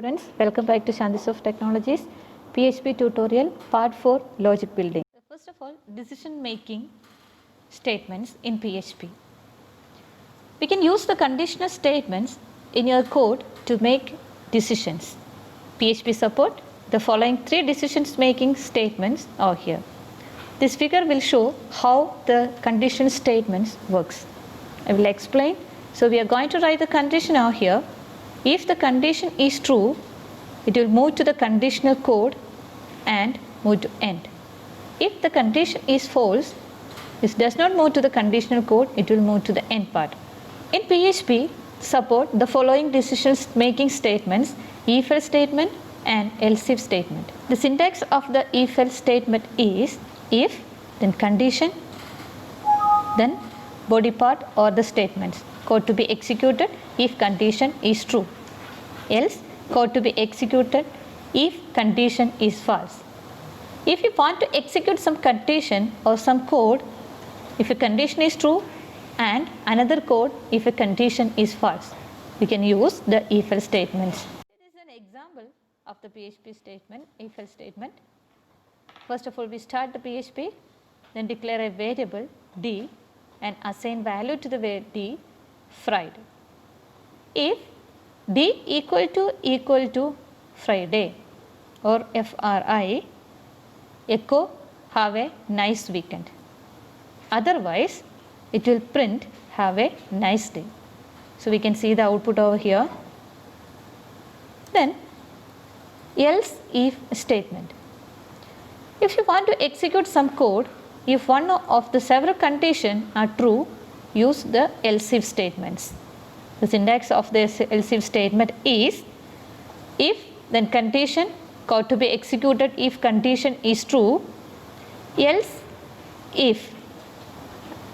students, welcome back to Shantisoft Technologies PHP tutorial part 4 logic building. First of all, decision making statements in PHP. We can use the conditional statements in your code to make decisions. PHP support the following 3 decisions making statements are here. This figure will show how the conditional statements works. I will explain. So we are going to write the condition out here. If the condition is true, it will move to the conditional code and move to end. If the condition is false, this does not move to the conditional code, it will move to the end part. In PHP, support the following decisions making statements: if-else statement and else-if statement. The syntax of the if-else statement is if, then condition, then body part or the statements. Code to be executed if condition is true. Else, code to be executed if condition is false. If you want to execute some condition or some code, if a condition is true, and another code if a condition is false, we can use the if-else statements. This is an example of the PHP statement, if-else statement. First of all, we start the PHP, then declare a variable d and assign value to the d Friday. If d equal to Friday or FRI, echo have a nice weekend. Otherwise, it will print have a nice day. So we can see the output over here. Then else if statement. If you want to execute some code, if one of the several conditions are true, use the else if statements. The syntax of the else if statement is if, then condition, code to be executed if condition is true, else if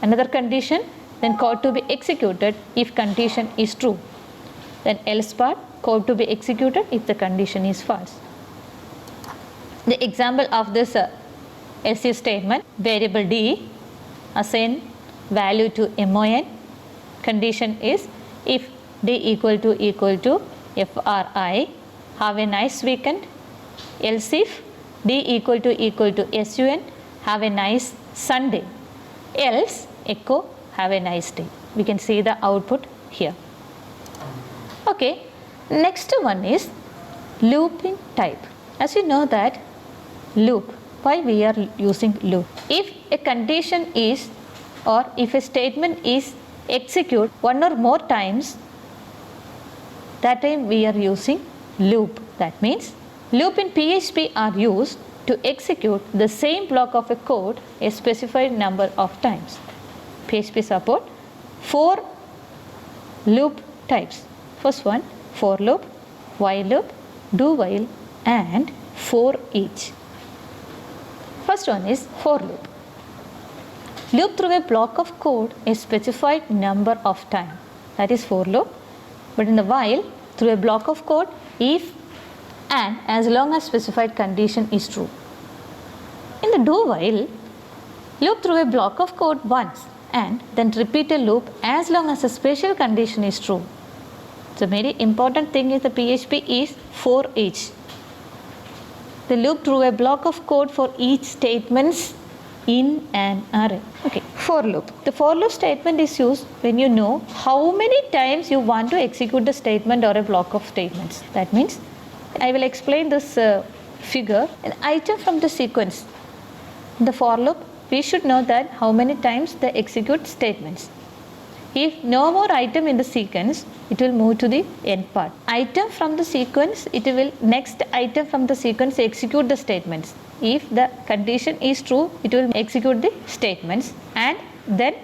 another condition, then code to be executed if condition is true, then else part, code to be executed if the condition is false. The example of this else if statement: variable d, assign value to mon, condition is if d equal to FRI, have a nice weekend. Else if d equal to SUN, have a nice Sunday. Else echo have a nice day. We can see the output here. Okay, next one is looping type. As you know that loop, why we are using loop? If a condition is, or if a statement is executed one or more times, that time we are using loop. That means loop in PHP are used to execute the same block of a code a specified number of times. PHP support 4 loop types. First one, for loop, while loop, do while and for each. First one is for loop. Loop through a block of code a specified number of times, that is for loop. But in the while, through a block of code if and as long as specified condition is true. In the do while, loop through a block of code once and then repeat a loop as long as a special condition is true. The very important thing is the PHP is for each. The loop through a block of code for each statements in an array. Okay, for loop. The for loop statement is used when you know how many times you want to execute the statement or a block of statements. That means, I will explain this figure, an item from the sequence. In the for loop, we should know that how many times they execute statements. If no more item in the sequence, it will move to the end part. Item from the sequence, it will next item from the sequence execute the statements. If the condition is true, it will execute the statements and then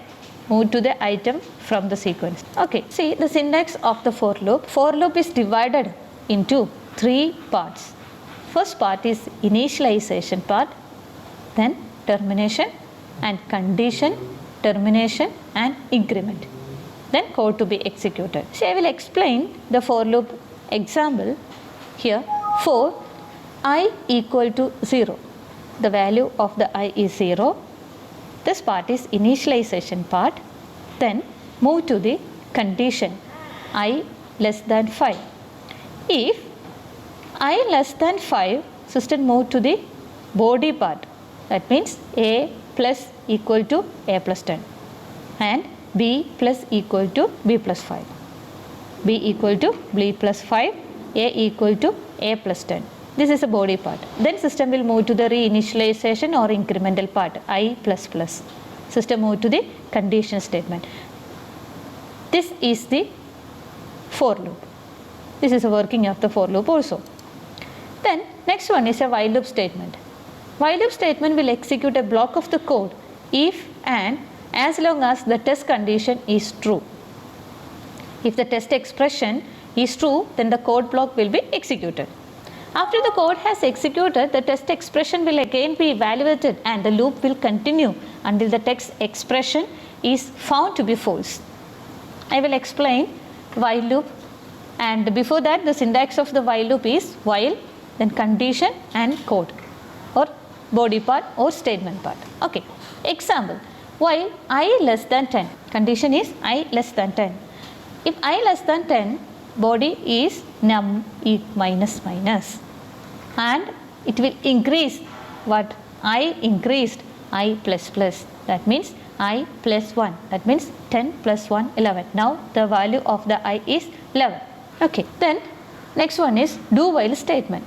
move to the item from the sequence. Okay, see the syntax of the for loop. For loop is divided into 3 parts. First part is initialization part, then termination and condition, termination and increment, then code to be executed. So I will explain the for loop example here. For I equal to 0, the value of the I is 0. This part is initialization part. Then move to the condition I less than 5. If I less than 5, system move to the body part. That means A plus equal to A plus 10 and B plus equal to B plus 5. B equal to B plus 5, A equal to A plus 10. This is a body part. Then system will move to the reinitialization or incremental part, I plus plus. System move to the condition statement. This is the for loop. This is a working of the for loop also. Then next one is a while loop statement. While loop statement will execute a block of the code if and as long as the test condition is true. If the test expression is true, then the code block will be executed. After the code has executed, the test expression will again be evaluated and the loop will continue until the text expression is found to be false. I will explain while loop, and before that the syntax of the while loop is while, then condition and code or body part or statement part. Okay. Example, while I less than 10, condition is I less than 10. If I less than 10, body is num e minus minus, and it will increase what? I increased I plus plus, that means I plus 1, that means 10 plus 1 11. Now the value of the I is 11. Okay, then next one is do while statement.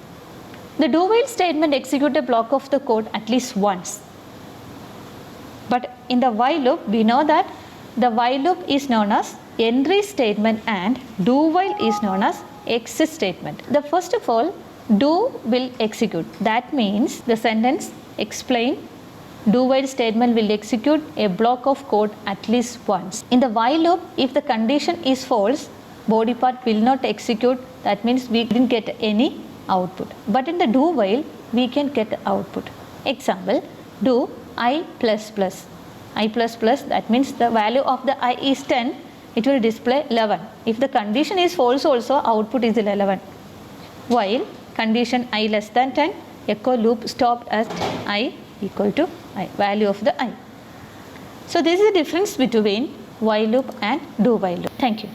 The do while statement execute a block of the code at least once, but in the while loop we know that the while loop is known as entry statement and do while is known as exit statement. The first of all, do will execute, that means the sentence explain do while statement will execute a block of code at least once. In the while loop, if the condition is false, body part will not execute, that means we didn't get any output. But in the do while we can get output. Example, do I plus plus. I plus plus, that means the value of the I is 10, it will display 11. If the condition is false also, output is 11. While condition I less than 10, echo loop stopped at I equal to I, value of the I. So this is the difference between while loop and do while loop. Thank you.